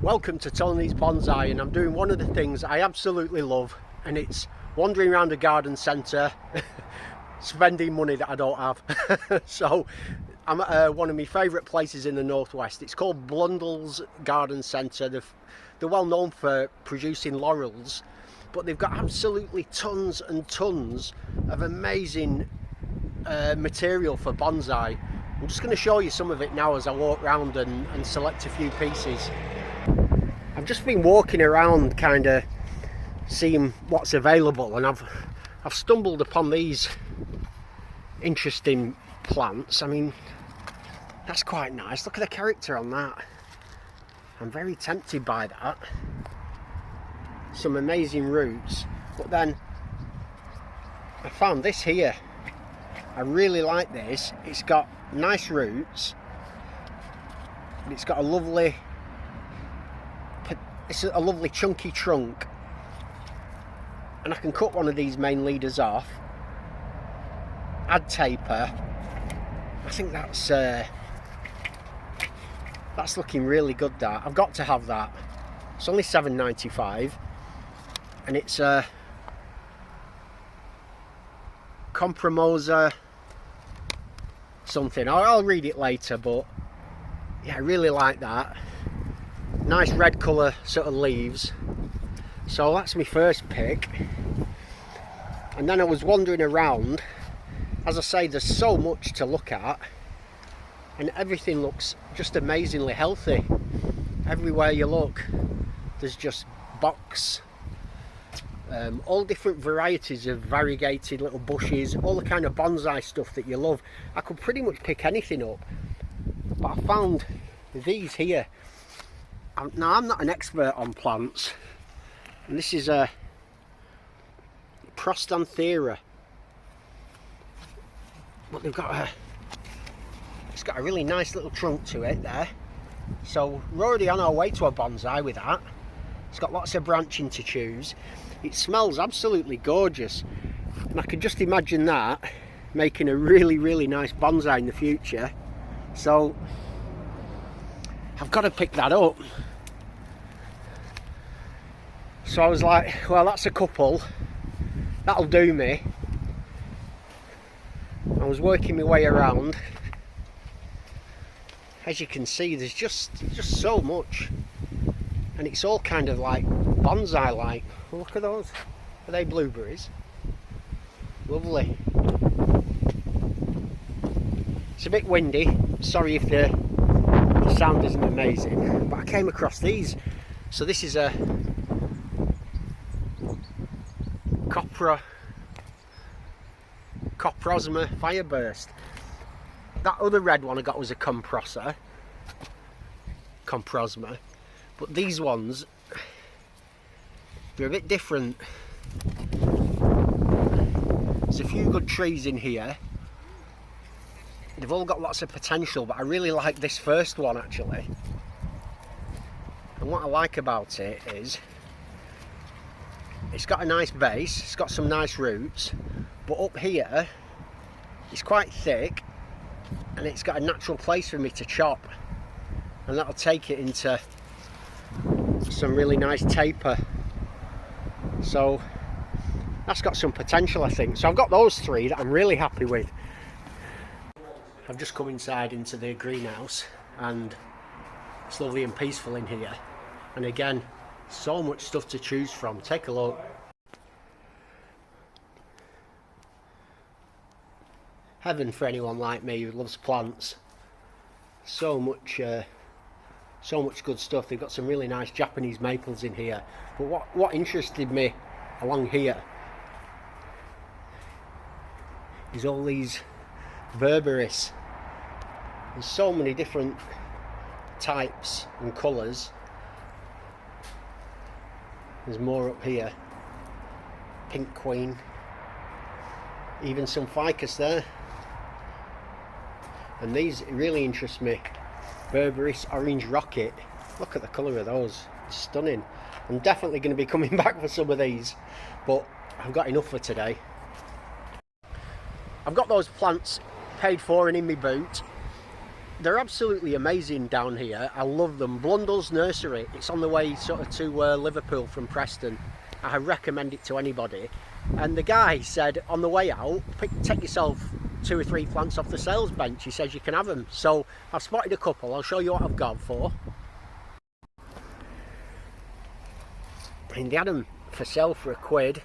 Welcome to Tony's Bonsai, and I'm doing one of the things I absolutely love, and it's wandering around a garden centre spending money that I don't have. So I'm at one of my favourite places in the northwest. It's called Blundell's Garden Centre. They're well known for producing laurels, but they've got absolutely tons and tons of amazing material for bonsai. I'm just going to show you some of it now as I walk around and select a few pieces. I've just been walking around kind of seeing what's available, and I've stumbled upon these interesting plants. I mean, that's quite nice. Look at the character on that. I'm very tempted by that. Some amazing roots. But then I found this here. I really like this. It's got nice roots. It's got a lovely chunky trunk, and I can cut one of these main leaders off, add taper. I think that's looking really good. That I've got to have that. It's only £7.95, and it's Compromosa something. I'll read it later, but yeah, I really like that. Nice red colour sort of leaves. So that's my first pick. And then I was wandering around. As I say, there's so much to look at, and everything looks just amazingly healthy. Everywhere you look, there's just box, all different varieties of variegated little bushes, all the kind of bonsai stuff that you love. I could pretty much pick anything up, but I found these here. Now, I'm not an expert on plants, and this is a Prostanthera, but it's got a really nice little trunk to it there. So we're already on our way to a bonsai with that. It's got lots of branching to choose. It smells absolutely gorgeous, and I can just imagine that making a really nice bonsai in the future. So I've got to pick that up. So I was like, well, that's a couple, that'll do me. I was working my way around. As you can see, there's just so much, and it's all kind of like bonsai like. Look at those. Are they blueberries? Lovely. It's a bit windy, sorry if the sound isn't amazing, but I came across these. So this is a Coprosma Fireburst. That other red one I got was a Comprosma, but these ones, they're a bit different. There's a few good trees in here. They've all got lots of potential, but I really like this first one actually. And what I like about it is it's got a nice base, it's got some nice roots, but up here it's quite thick, and it's got a natural place for me to chop, and that'll take it into some really nice taper. So that's got some potential, I think. So I've got those three that I'm really happy with. I've just come inside into the greenhouse, and it's lovely and peaceful in here, and again, so much stuff to choose from. Take a look. Heaven for anyone like me who loves plants. So much good stuff. They've got some really nice Japanese maples in here. But what interested me along here is all these berberis. There's so many different types and colours. There's more up here. Pink Queen. Even some ficus there. And these really interest me. Berberis Orange Rocket. Look at the colour of those. It's stunning. I'm definitely going to be coming back for some of these, but I've got enough for today. I've got those plants paid for and in my boot. They're absolutely amazing down here. I love them. Blundell's Nursery. It's on the way sort of to Liverpool from Preston. I recommend it to anybody. And the guy said on the way out, take yourself 2 or 3 plants off the sales bench. He says you can have them. So I've spotted a couple. I'll show you what I've got for. And they had them for sale for £1.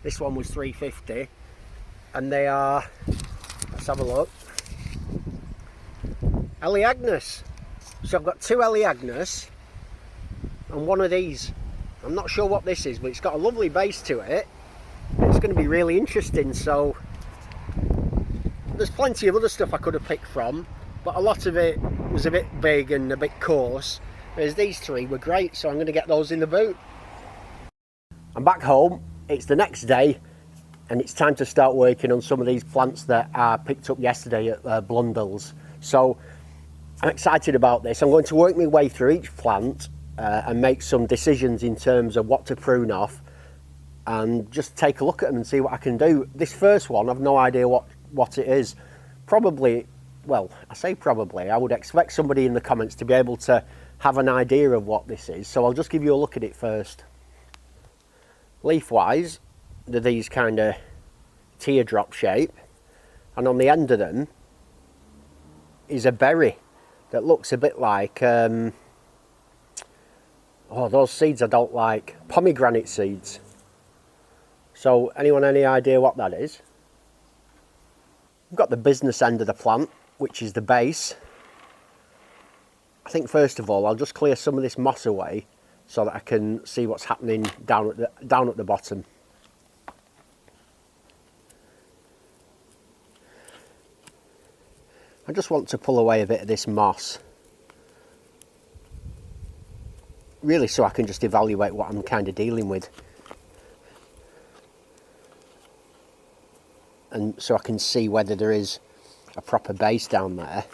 This one was £3.50. And they are, let's have a look, Ellie Agnes. So I've got 2 Ellie Agnes and one of these. I'm not sure what this is, but it's got a lovely base to it. It's going to be really interesting. So there's plenty of other stuff I could have picked from, but a lot of it was a bit big and a bit coarse, whereas these 3 were great, so I'm going to get those in the boot. I'm back home. It's the next day and it's time to start working on some of these plants that I picked up yesterday at Blundell's. So I'm excited about this. I'm going to work my way through each plant and make some decisions in terms of what to prune off and just take a look at them and see what I can do. This first one, I've no idea what it is. Probably, well, I say probably, I would expect somebody in the comments to be able to have an idea of what this is. So I'll just give you a look at it first. Leaf-wise, they're these kind of teardrop shape, and on the end of them is a berry that looks a bit like oh, those seeds I don't like, pomegranate seeds. So anyone any idea what that is? We've got the business end of the plant, which is the base. I think first of all I'll just clear some of this moss away so that I can see what's happening down at the bottom. I just want to pull away a bit of this moss, really, so I can just evaluate what I'm kind of dealing with, and so I can see whether there is a proper base down there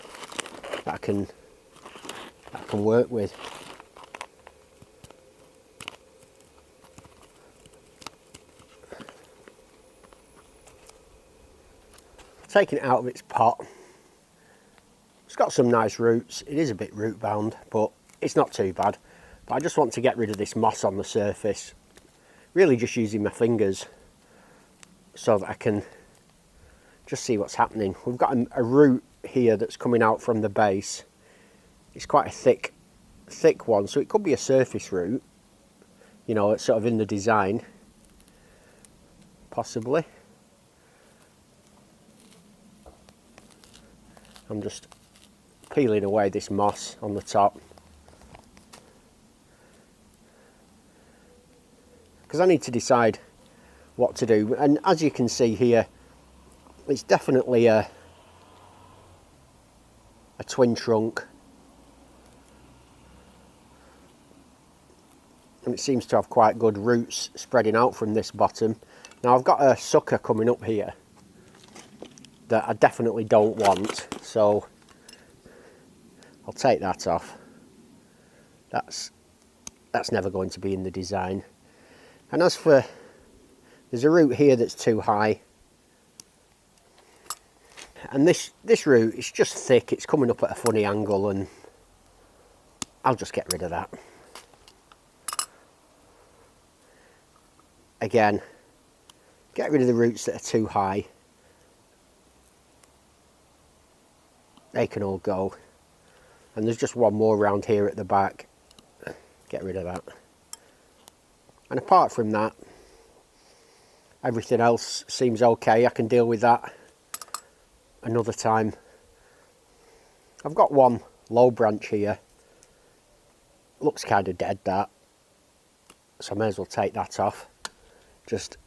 that I can work with. Taking it out of its pot. It's got some nice roots. It is a bit root bound, but it's not too bad. But I just want to get rid of this moss on the surface. Really just using my fingers so that I can just see what's happening. We've got a root here that's coming out from the base. It's quite a thick one, so it could be a surface root. You know, it's sort of in the design, possibly. I'm just peeling away this moss on the top, because I need to decide what to do. And as you can see here, it's definitely a twin trunk, and it seems to have quite good roots spreading out from this bottom. Now I've got a sucker coming up here that I definitely don't want, so I'll take that off. That's never going to be in the design. And as for, there's a root here that's too high, and this root is just thick. It's coming up at a funny angle, and I'll just get rid of that. Again, get rid of the roots that are too high. They can all go. And there's just one more around here at the back. Get rid of that. And apart from that, everything else seems okay. I can deal with that another time. I've got one low branch here. Looks kind of dead, that. So I may as well take that off. Just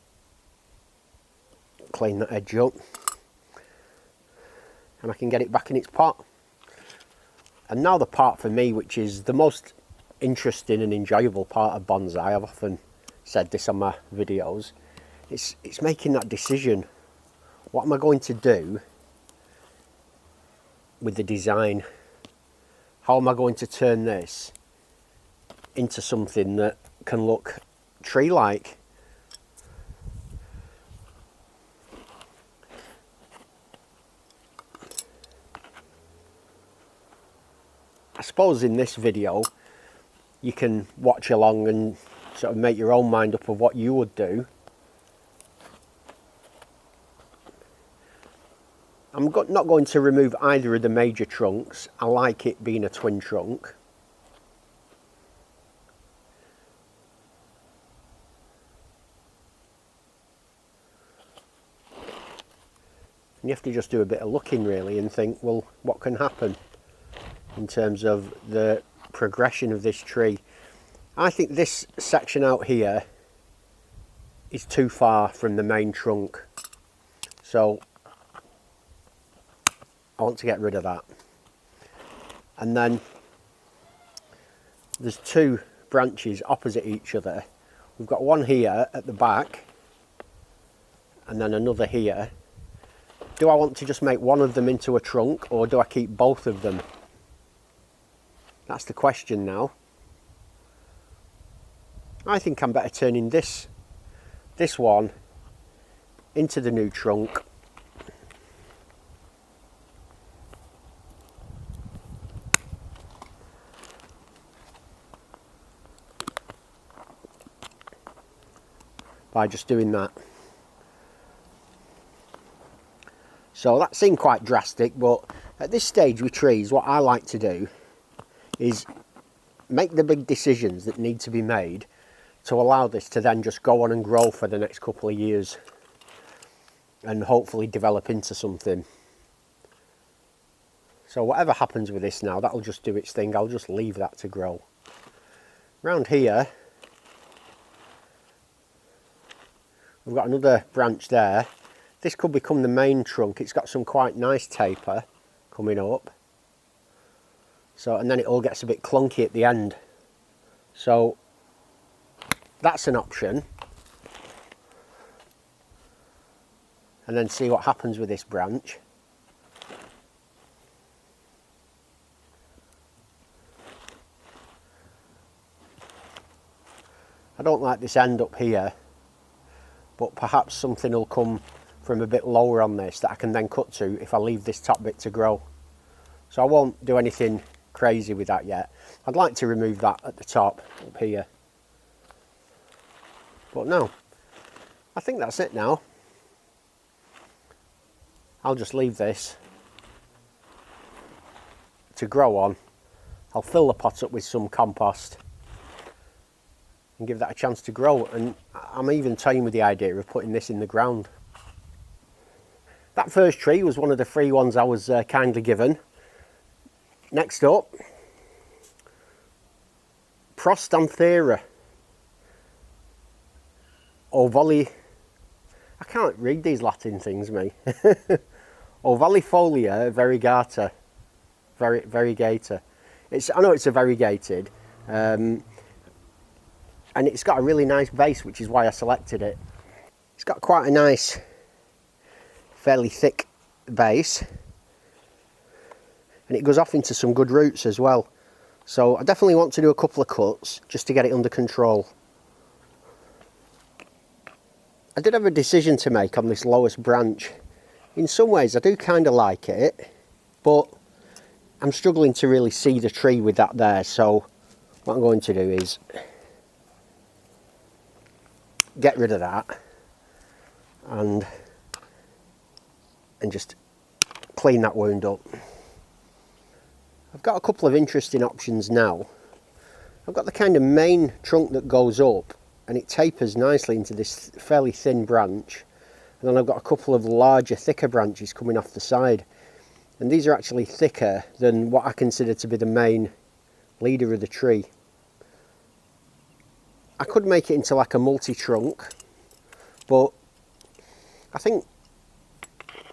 clean that edge up, and I can get it back in its pot. And now the part for me, which is the most interesting and enjoyable part of bonsai, I've often said this on my videos, it's making that decision. What am I going to do with the design? How am I going to turn this into something that can look tree-like? I suppose in this video you can watch along and sort of make your own mind up of what you would do. I'm not going to remove either of the major trunks. I like it being a twin trunk. And you have to just do a bit of looking really and think, well, what can happen in terms of the progression of this tree. I think this section out here is too far from the main trunk. So I want to get rid of that. And then there's two branches opposite each other. We've got one here at the back and then another here. Do I want to just make one of them into a trunk, or do I keep both of them? That's the question now. I think I'm better turning this one into the new trunk. By just doing that. So that seemed quite drastic, but at this stage with trees, what I like to do is make the big decisions that need to be made to allow this to then just go on and grow for the next couple of years and hopefully develop into something. So whatever happens with this now, that'll just do its thing. I'll just leave that to grow. Round here, we've got another branch there. This could become the main trunk. It's got some quite nice taper coming up. So, and then it all gets a bit clunky at the end. So that's an option. And then see what happens with this branch. I don't like this end up here, but perhaps something will come from a bit lower on this that I can then cut to if I leave this top bit to grow. So I won't do anything crazy with that yet. I'd like to remove that at the top up here. But no, I think that's it now. I'll just leave this to grow on. I'll fill the pot up with some compost and give that a chance to grow. And I'm even toying with the idea of putting this in the ground. That first tree was one of the free ones I was kindly given. Next up, Prostanthera ovali. I can't read these Latin things, me. Ovalifolia variegata. Variegata. I know it's a variegated, and it's got a really nice base, which is why I selected it. It's got quite a nice, fairly thick base, and it goes off into some good roots as well. So I definitely want to do a couple of cuts just to get it under control. I did have a decision to make on this lowest branch. In some ways I do kind of like it, but I'm struggling to really see the tree with that there. So what I'm going to do is get rid of that and just clean that wound up. I've got a couple of interesting options now. I've got the kind of main trunk that goes up and it tapers nicely into this fairly thin branch, and then I've got a couple of larger, thicker branches coming off the side, and these are actually thicker than what I consider to be the main leader of the tree. I could make it into like a multi-trunk, but I think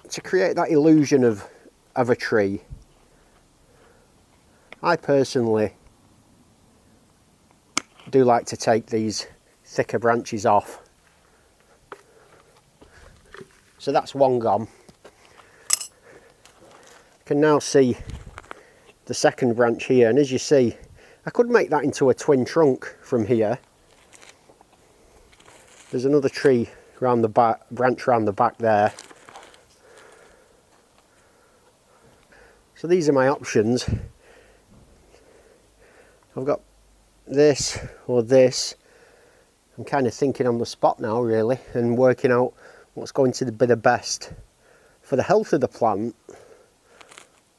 to create that illusion of a tree, I personally do like to take these thicker branches off. So that's one gone. You can now see the second branch here, and as you see, I could make that into a twin trunk from here. There's another tree around the back, branch around the back there. So these are my options. I've got this or this. I'm kind of thinking on the spot now really, and working out what's going to be the best for the health of the plant,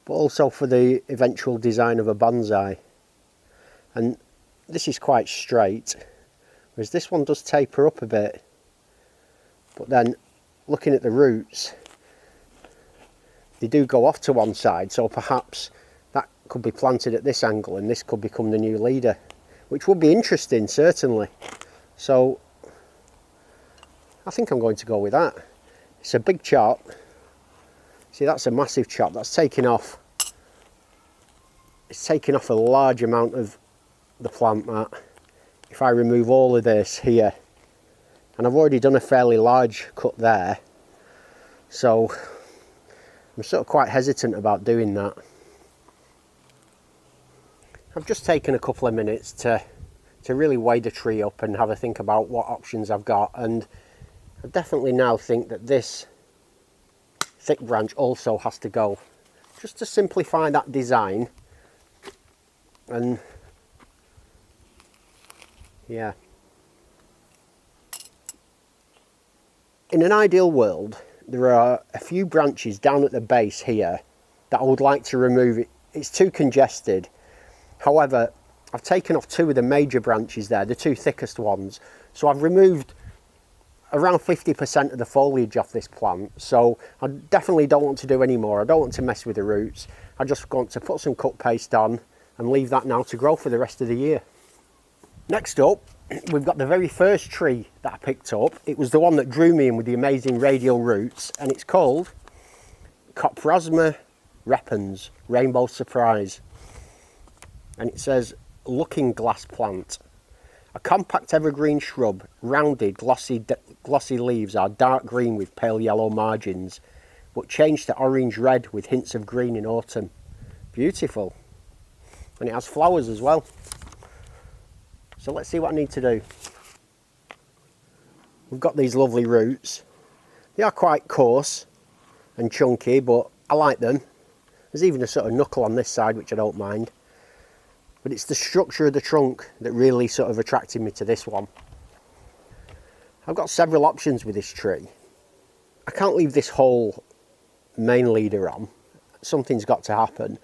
but also for the eventual design of a bonsai. And this is quite straight, whereas this one does taper up a bit. But then looking at the roots, they do go off to one side, so perhaps that could be planted at this angle and this could become the new leader, which would be interesting certainly. So I think I'm going to go with that. It's a big chop. See, that's a massive chop. That's taking off. It's taking off a large amount of the plant, that. If I remove all of this here, and I've already done a fairly large cut there, so I'm sort of quite hesitant about doing that. I've just taken a couple of minutes to really weigh the tree up and have a think about what options I've got, and I definitely now think that this thick branch also has to go, just to simplify that design. And yeah, in an ideal world there are a few branches down at the base here that I would like to remove. It's too congested. However, I've taken off two of the major branches there, the two thickest ones, so I've removed around 50% of the foliage off this plant. So I definitely don't want to do any more. I don't want to mess with the roots. I just want to put some cut paste on and leave that now to grow for the rest of the year. Next up, we've got the very first tree that I picked up. It was the one that drew me in with the amazing radial roots, and it's called Coprosma repens, Rainbow Surprise. And it says, looking glass plant. A compact evergreen shrub, rounded, glossy leaves are dark green with pale yellow margins, but change to orange-red with hints of green in autumn. Beautiful. And it has flowers as well. So let's see what I need to do. We've got these lovely roots. They are quite coarse and chunky, but I like them. There's even a sort of knuckle on this side, which I don't mind. But it's the structure of the trunk that really sort of attracted me to this one. I've got several options with this tree. I can't leave this whole main leader on. Something's got to happen.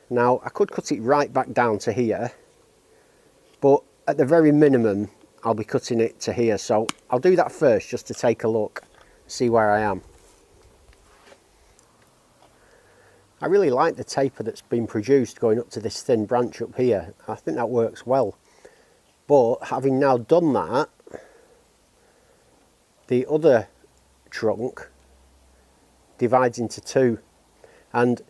Now, I could cut it right back down to here, but at the very minimum, I'll be cutting it to here. So I'll do that first, just to take a look, see where I am. I really like the taper that's been produced going up to this thin branch up here. I think that works well. But having now done that, the other trunk divides into two. And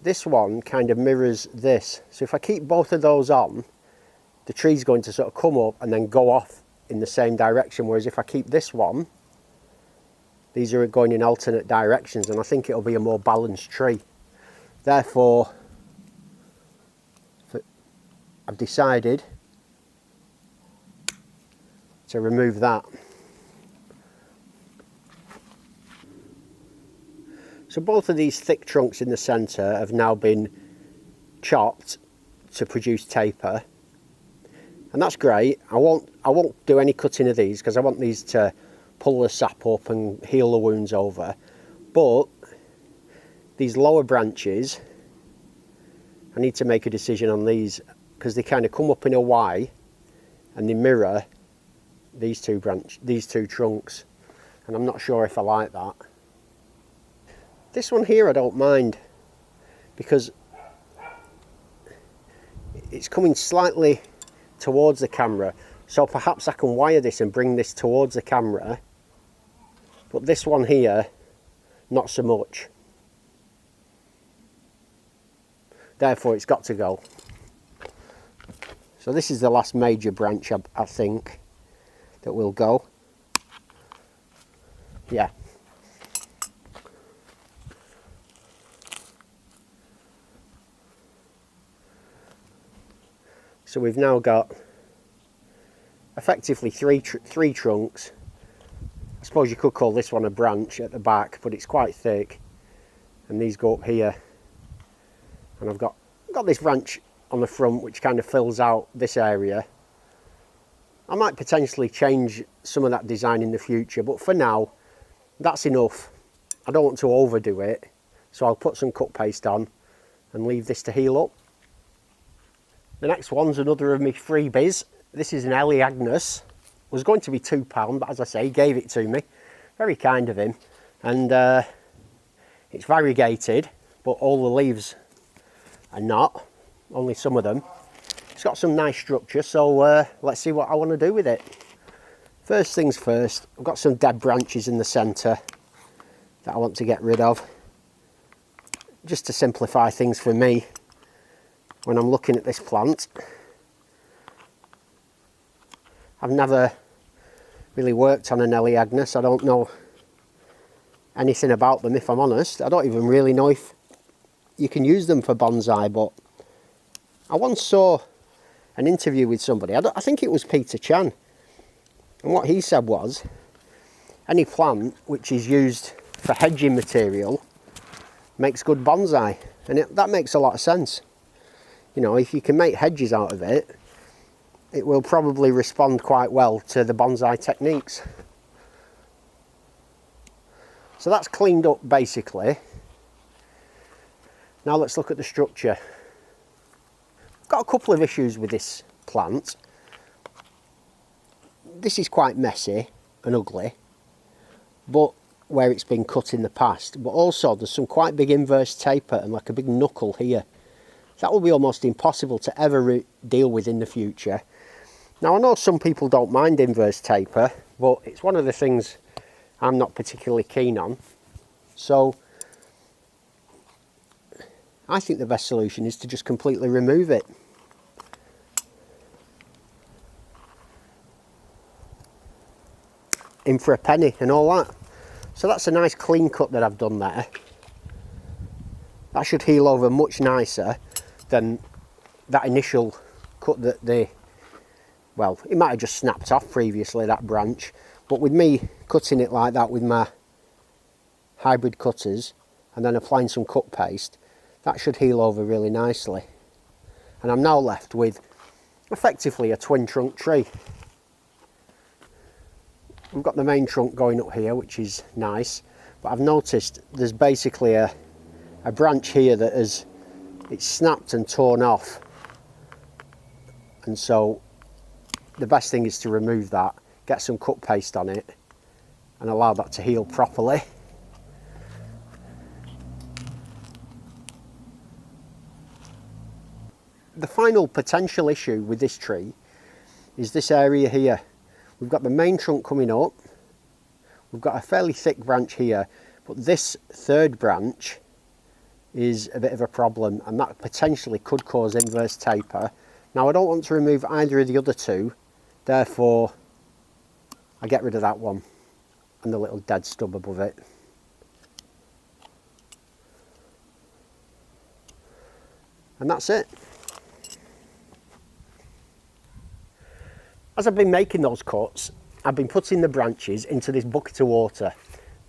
this one kind of mirrors this. So if I keep both of those on, the tree's going to sort of come up and then go off in the same direction. Whereas if I keep this one, these are going in alternate directions, and I think it'll be a more balanced tree. Therefore, I've decided to remove that. So both of these thick trunks in the centre have now been chopped to produce taper, and that's great. I won't do any cutting of these because I want these to pull the sap up and heal the wounds over. But these lower branches, I need to make a decision on these because they kind of come up in a Y and they mirror these two trunks, and I'm not sure if I like that. This one here I don't mind because it's coming slightly towards the camera, so perhaps I can wire this and bring this towards the camera, but this one here, not so much. Therefore it's got to go. So this is the last major branch I think that will go. Yeah. So we've now got effectively three trunks. I suppose you could call this one a branch at the back, but it's quite thick. And these go up here. And I've got this branch on the front which kind of fills out this area. I might potentially change some of that design in the future, but for now that's enough. I don't want to overdo it, so I'll put some cut paste on and leave this to heal up. The next one's another of my freebies. This is an Ellie Agnes. It was going to be £2, but as I say, he gave it to me. Very kind of him. And it's variegated, but all the leaves are not, only some of them. It's got some nice structure, so let's see what I want to do with it. First things first, I've got some dead branches in the centre that I want to get rid of, just to simplify things for me when I'm looking at this plant. I've never really worked on an Ellie Agnes. I don't know anything about them, if I'm honest. I don't even really know if you can use them for bonsai, but I once saw an interview with somebody, I think it was Peter Chan, and what he said was any plant which is used for hedging material makes good bonsai, and that makes a lot of sense. You know, if you can make hedges out of it, it will probably respond quite well to the bonsai techniques. So that's cleaned up basically. Now let's look at the structure. I've got a couple of issues with this plant. This is quite messy and ugly, but where it's been cut in the past, but also there's some quite big inverse taper and like a big knuckle here. That will be almost impossible to ever deal with in the future. Now I know some people don't mind inverse taper, but it's one of the things I'm not particularly keen on. So I think the best solution is to just completely remove it. In for a penny and all that. So that's a nice clean cut that I've done there. That should heal over much nicer than that initial cut that well, it might have just snapped off previously, that branch, but with me cutting it like that with my hybrid cutters and then applying some cut paste, that should heal over really nicely. And I'm now left with effectively a twin trunk tree. We've got the main trunk going up here, which is nice, but I've noticed there's basically a branch here that it's snapped and torn off, and so the best thing is to remove that, get some cut paste on it and allow that to heal properly. The final potential issue with this tree is this area here. We've got the main trunk coming up, we've got a fairly thick branch here, but this third branch is a bit of a problem, and that potentially could cause inverse taper. Now I don't want to remove either of the other two, therefore I get rid of that one and the little dead stub above it. And that's it. As I've been making those cuts, I've been putting the branches into this bucket of water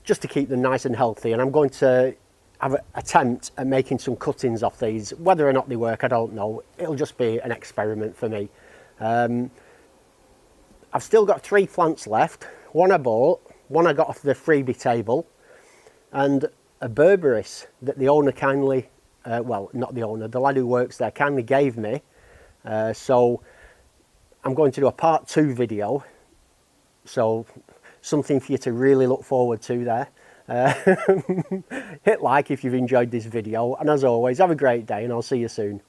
just to keep them nice and healthy, and I'm going to have an attempt at making some cuttings off these. Whether or not they work, I don't know. It'll just be an experiment for me. I've still got 3 plants left. One I bought, one I got off the freebie table, and a berberis that the owner kindly, well, not the owner, the lad who works there kindly gave me. So I'm going to do a part 2 video, so something for you to really look forward to there. Hit like if you've enjoyed this video, and as always, have a great day and I'll see you soon.